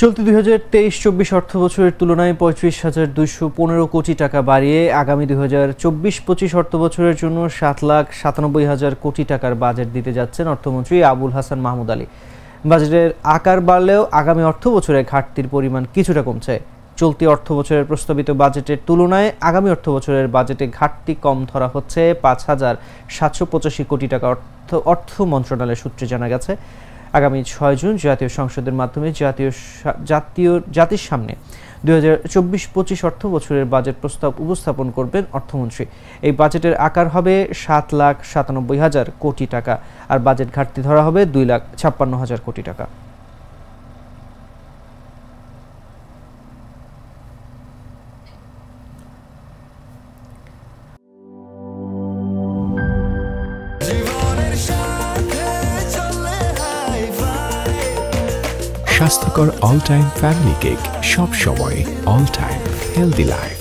চলতি 2023-24 অর্থবছরের তুলনায় 35,215 কোটি টাকা বাড়িয়ে আগামী 2024-25 অর্থবছরের জন্য 7,97,000 কোটি টাকার বাজেট দিতে যাচ্ছেন অর্থমন্ত্রী আবুল হাসান মাহমুদ আলী। বাজেটের আকার বাড়লেও আগামী অর্থবছরে ঘাটতির পরিমাণ কিছুটা কমছে। চলতি অর্থবছরের প্রস্তাবিত বাজেটের তুলনায় আগামী অর্থবছরের বাজেটে ঘাটতি কম ধরা হচ্ছে 5,785 কোটি টাকা। অর্থ মন্ত্রণালয়ের সূত্রে জানা গেছে, আগামী 6 জুন জাতীয় সংসদের মাধ্যমে জাতির সামনে 2024-25 অর্থ বছরের বাজেট প্রস্তাব উপস্থাপন করবেন অর্থমন্ত্রী। এই বাজেটের আকার হবে 7,97,000 কোটি টাকা, আর বাজেট ঘাটতি ধরা হবে 2,56,000 কোটি টাকা। স্বাস্থ্যকর অল টাইম ফ্যামিলি কেক, সব সময় অল টাইম হেলদি লাইফ।